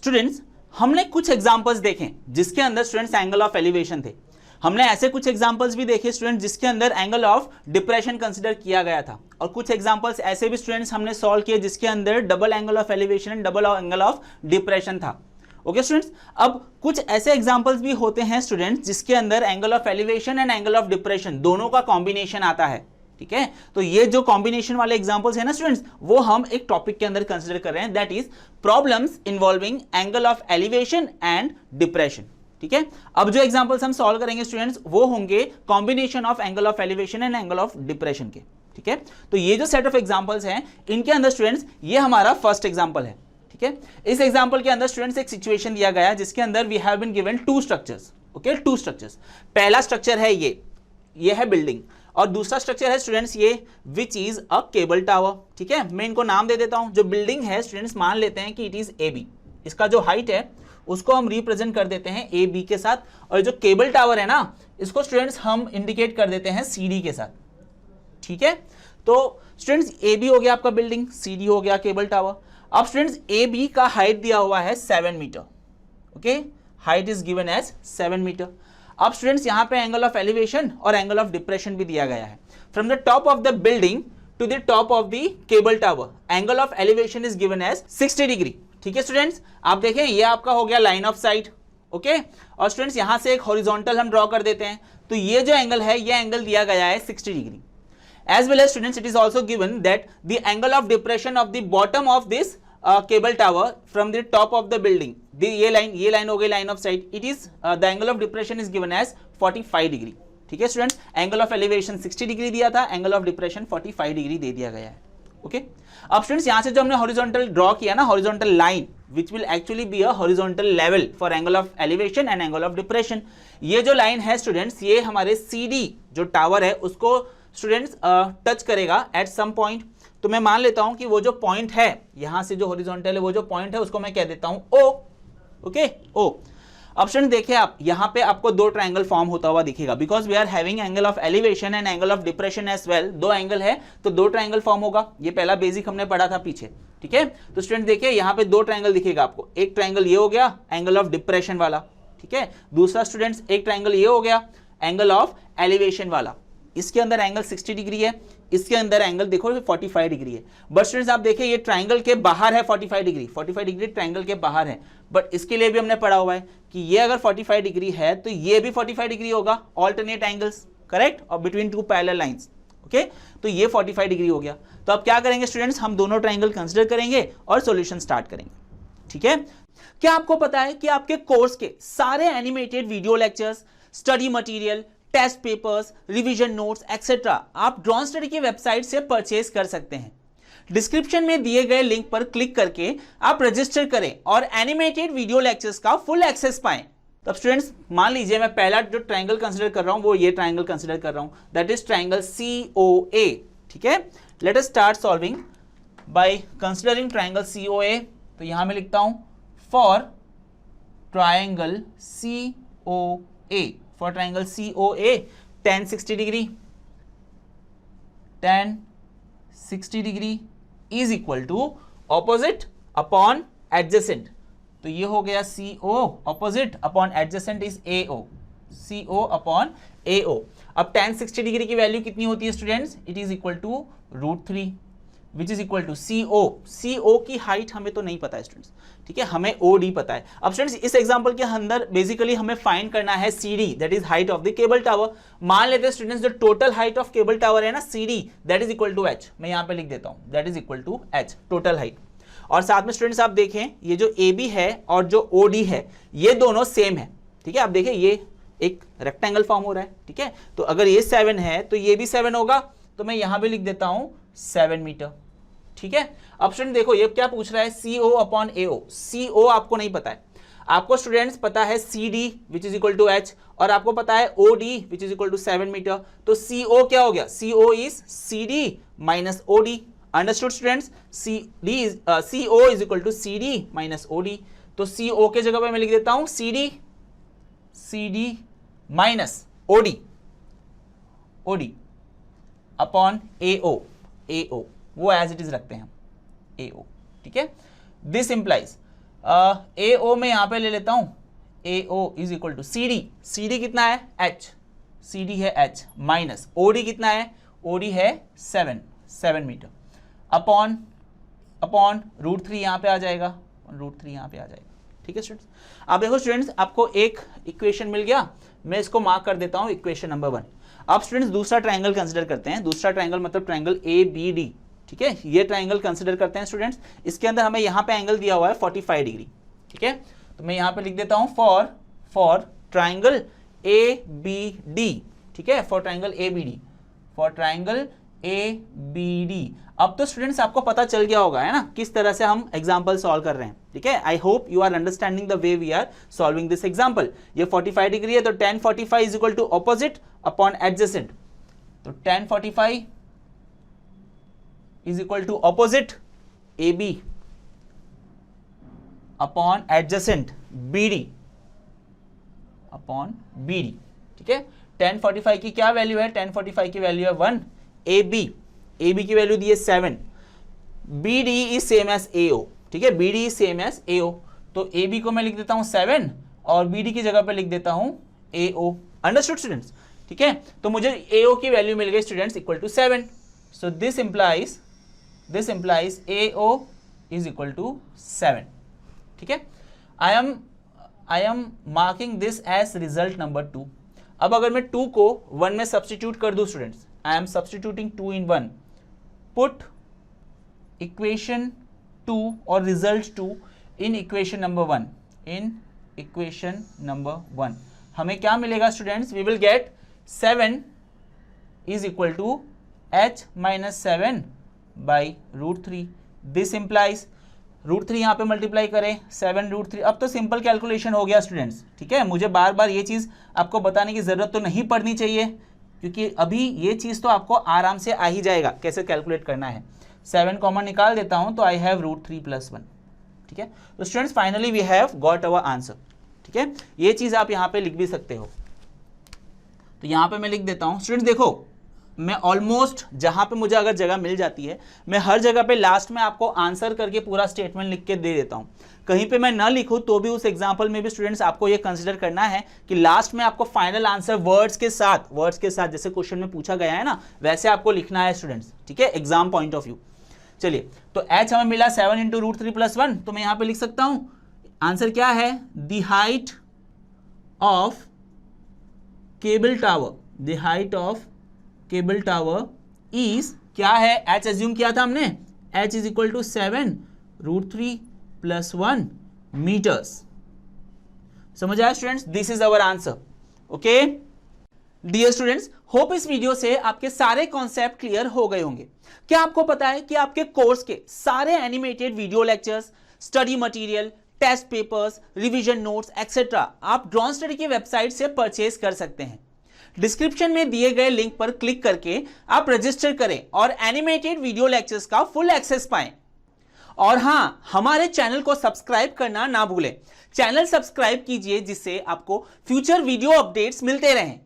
Students हमने कुछ examples देखे जिसके अंदर स्टूडेंट्स एंगल ऑफ एलिवेशन थे। हमने ऐसे कुछ एग्जांपल्स भी देखे स्टूडेंट जिसके अंदर एंगल ऑफ डिप्रेशन कंसीडर किया गया था, और कुछ एग्जांपल्स ऐसे भी स्टूडेंट्स हमने सॉल्व किए जिसके अंदर double angle of elevation and double angle of depression था। ओके स्टूडेंट्स, अब कुछ ऐसे एग्जांपल्स भी होते हैं स्टूडेंट्स जिसके अंदर angle of elevation and angle of depression दोनों का कॉम्बिनेशन आता है। ठीक है, तो ये जो कॉम्बिनेशन वाले एग्जांपल्स है ना स्टूडेंट्स, वो हम एक टॉपिक के अंदर कंसीडर कर रहे हैं, that is problems involving angle of elevation and depression. ठीक है, अब जो एग्जांपल्स हम सॉल्व करेंगे स्टूडेंट्स वो होंगे combination of angle of elevation and angle of depression के। ठीक है, तो ये जो सेट ऑफ एग्जांपल्स हैं इनके अंदर स्टूडेंट्स ये हमारा फर्स्ट एग्जांपल है। ठीक है, इस एग्जांपल के अंदर स्टूडेंट्स एक सिचुएशन दिया गया जिसके अंदर we have been given two structures. Okay, two structures, पहला स्ट्रक्चर है ये है बिल्डिंग, और दूसरा स्ट्रक्चर है स्टूडेंट्स ये which is a cable tower. ठीक है, मैं इनको नाम दे देता हूं। जो बिल्डिंग है स्टूडेंट्स मान लेते हैं कि इट इज ए बी, इसका जो हाइट है उसको हम रिप्रेजेंट कर देते हैं ए बी के साथ, और जो केबल टावर है ना इसको स्टूडेंट्स हम इंडिकेट कर देते हैं सी डी के साथ। ठीक है, तो स्टूडेंट्स ए बी हो गया आपका बिल्डिंग, सी डी हो गया केबल टावर। अब स्टूडेंट्स ए बी का हाइट दिया हुआ है 7 metre. Okay, height is given as 7 metre. अब स्टूडेंट्स यहां पे एंगल ऑफ एलिवेशन और एंगल ऑफ डिप्रेशन भी दिया गया है। From the top of the building to the top of the cable tower angle of elevation is given as 60 degree. ठीक है स्टूडेंट्स, आप देखें ये आपका हो गया लाइन ऑफ साइट। ओके, और स्टूडेंट्स यहां से एक हॉरिजॉन्टल हम ड्रॉ कर देते हैं, तो ये जो एंगल है ये एंगल दिया गया है 60 degree. As well as students it is also given that the angle of depression of the bottom of this cable tower from the top of the building, ये लाइन हो गई line of sight, it is the angle of depression is given as 45 degree. ठीक है students, angle of elevation 60 degree दिया था, angle of depression 45 degree दे दिया गया है। ओके, अब स्टूडेंट्स यहां से जो हमने हॉरिजॉन्टल ड्रॉ किया ना, horizontal line which will actually be a horizontal level for angle of elevation and angle of depression, ये जो लाइन है स्टूडेंट्स ये हमारे सी डी जो टावर है उसको स्टूडेंट्स टच करेगा एट सम पॉइंट। तो मैं मान लेता हूं कि वो जो पॉइंट है यहां से जो हॉरिजॉन्टल है वो जो पॉइंट है उसको मैं कह देता हूं ओ। ओके, ओ। अब स्टूडेंट देखिए आप यहां पे आपको दो ट्रायंगल फॉर्म होता हुआ दिखेगा, because we are having angle of elevation and angle of depression as well. दो एंगल है तो दो ट्रायंगल फॉर्म होगा, ये पहला बेसिक हमने पढ़ा था पीछे। ठीक है, तो स्टूडेंट देखिए यहां पे दो ट्रायंगल दिखेगा आपको, एक ट्रायंगल ये हो गया एंगल ऑफ डिप्रेशन वाला। ठीक है, दूसरा स्टूडेंट्स एक ट्रायंगल ये हो गया एंगल ऑफ एलिवेशन वाला। इसके अंदर एंगल 60 डिग्री है, इसके अंदर एंगल देखो 45 डिग्री है। बट स्टूडेंट्स आप देखिए ये ट्रायंगल के बाहर है 45 डिग्री, 45 डिग्री ट्रायंगल के बाहर है। बट इसके लिए भी हमने पढ़ा हुआ है कि ये अगर 45 डिग्री है तो ये भी 45 डिग्री होगा, ऑल्टरनेट एंगल्स, करेक्ट, और between two parallel lines. Okay, तो ये 45 डिग्री हो गया। तो अब क्या करेंगे स्टूडेंट्स, हम दोनों ट्रायंगल कंसिडर करेंगे और सॉल्यूशन स्टार्ट करेंगे। ठीक है, क्या आपको पता है कि आपके कोर्स के सारे animated video lectures, study material, test papers, revision notes etcetera आप ड्रॉन स्टडी की वेबसाइट से परचेज कर सकते हैं। डिस्क्रिप्शन में दिए गए लिंक पर क्लिक करके आप रजिस्टर करें और एनिमेटेड वीडियो लेक्चर्स का फुल एक्सेस पाएं। तब स्टूडेंट्स मान लीजिए मैं पहला जो ट्रायंगल कंसीडर कर रहा हूं वो ये ट्रायंगल कंसीडर कर रहा हूं, दैट इज ट्रायंगल COA। ठीक है, let us start solving by considering triangle COA। तो यहां मैं लिखता हूं for triangle COA, for triangle COA tan 60 degree, tan 60 degree is equal to opposite upon adjacent। तो ये हो गया CO, opposite upon adjacent is AO, CO upon AO। अब tan 60 डिग्री की वैल्यू कितनी होती है students, it is equal to √3 which is equal to CO की हाइट हमें तो नहीं पता है स्टूडेंट्स। ठीक है, हमें OD पता है। अब स्टूडेंट्स इस एग्जांपल के अंदर बेसिकली हमें फाइंड करना है CD, that is height of the cable tower. मान लेते हैं स्टूडेंट्स जो total height of cable tower है ना CD, that is equal to H। मैं यहां पे लिख देता हूं that is equal to H, total height. और साथ में स्टूडेंट्स आप देखें ये जो AB है और जो OD है ये दोनों सेम है। ठीक है, आप देखें ये एक रेक्टेंगल फॉर्म हो रहा है। ठीक है, तो अगर ये 7 है तो ये भी 7 होगा, तो मैं यहां भी लिख देता हूं 7 मीटर। ठीक है, अब स्टूडेंट देखो ये क्या पूछ रहा है CO अपॉन AO। CO आपको नहीं पता है, आपको स्टूडेंट्स पता है CD which is equal to H, और आपको पता है OD which is equal to 7 metre. तो CO क्या हो गया, CO is CD minus OD। Understood students, CO is equal to CD minus OD। तो CO के जगह पे मैं लिख देता हूं CD minus OD upon AO, वो एज इट इज रखते हैं AO। ठीक है, दिस इंप्लाइज ए ओ में यहां पे ले लेता हूं, A O is equal to C D, C D कितना है एच, सी डी है एच, माइनस ओ डी कितना है, ओ डी है 7 मीटर, अपॉन √3 यहाँ पे आ जाएगा, √3 यहाँ पे आ जाएगा। ठीक है स्टूडेंट्स, अब देखो स्टूडेंट्स आपको एक इक्वेशन मिल गया, मैं इसको मार्क कर देता हूँ इक्वेशन नंबर 1। अब स्टूडेंट्स दूसरा ट्रायंगल कंसिडर करते हैं, दूसरा ट्रायंगल मतलब ट्रायंगल ए बी डी। ठीक है, ये ट्रायंगल कंसिडर करते हैं स्टूडेंट्स, इसके अंदर हमें यहाँ पे एंगल दिया हुआ है 45 डिग्री। ठीक है, तो मैं यहाँ पे लिख देता हूँ for triangle A B D. ठीक है, for triangle A B D, for triangle A B D. अब तो स्टूडेंट्स आपको पता चल गया होगा है ना किस तरह से हम एग्जांपल सॉल्व कर रहे हैं। ठीक है, I hope you are understanding the way we are solving this example. ये 45 डिग्री है तो tan 45 is equal to opposite upon adjacent, तो tan 45 is equal to opposite A B upon adjacent B D upon B D. ठीक है, tan 45 की क्या value है, tan 45 की वैल्यू है 1, ए बी की वैल्यू दी है 7, B D is same as A O. ठीक है, B D is same as A O, तो ए बी को मैं लिख देता हूं 7 और बी डी की जगह पे लिख देता हूं ए ओ। Understood students? ठीक है, तो मुझे ए ओ की वैल्यू मिल गई students equal to 7, so this implies A O is equal to 7। ठीक है, I am marking this as result number 2। अब अगर मैं 2 को 1 में सब्सटीट्यूट कर दूं students, I am substituting 2 in 1, put equation 2 और result 2 in equation number 1, in equation number 1 हमें क्या मिलेगा students, we will get 7 is equal to h minus 7 by √3। This implies √3 यहाँ पे मल्टीप्लाई करें 7 √3। अब तो सिंपल कैलकुलेशन हो गया स्टूडेंट्स। ठीक है, मुझे बार बार ये चीज़ आपको बताने की ज़रूरत तो नहीं पड़नी चाहिए, क्योंकि अभी ये चीज़ तो आपको आराम से आ ही जाएगा कैसे कैलकुलेट करना है। 7 कॉमन निकाल देता हूँ तो आई हैव √3 + 1। ठीक है, तो students finally we have got our answer. ठीक है, ये चीज़ आप यहाँ पे लिख भी सकते हो, तो यहाँ पे मैं लिख देता हूँ। स्टूडेंट्स देखो, मैं ऑलमोस्ट जहाँ पे मुझे अगर जगह मिल जाती है मैं हर जगह पे लास्ट में आपको आंसर करके पूरा स्टेटमेंट लिख के दे देता हूँ। कहीं पे मैं ना लिखूँ तो भी उस एग्जांपल में भी स्टूडेंट्स आपको ये कंसीडर करना है कि लास्ट में आपको फाइनल आंसर वर्ड्स के साथ जैसे क्वेश्चन में पूछा गया है ना वैसे आपको लिखना है स्टूडेंट्स। ठीक है, एग्जाम पॉइंट ऑफ व्यू। चलिए, तो h हमें मिला 7 × √3 + 1, तो मैं यहाँ पे लिख सकता हूँ आंसर क्या है, the height of cable tower, the height of cable tower is क्या है, h एज्यूम किया था हमने, h is equal to 7 √3 + 1 metres. समझ आया students? This is our answer. Okay dear students, hope इस वीडियो से आपके सारे कॉन्सेप्ट क्लियर हो गए होंगे। क्या आपको पता है कि आपके कोर्स के सारे animated video lectures, study material, test papers, revision notes etcetera आप ड्रॉन स्टडी की वेबसाइट से परचेज कर सकते हैं। डिस्क्रिप्शन में दिए गए लिंक पर क्लिक करके आप रजिस्टर करें और एनिमेटेड वीडियो लेक्चर्स का फुल एक्सेस पाएं। और हां, हमारे चैनल को सब्सक्राइब करना ना भूलें। चैनल सब्सक्राइब कीजिए जिससे आपको फ्यूचर वीडियो अपडेट्स मिलते रहें।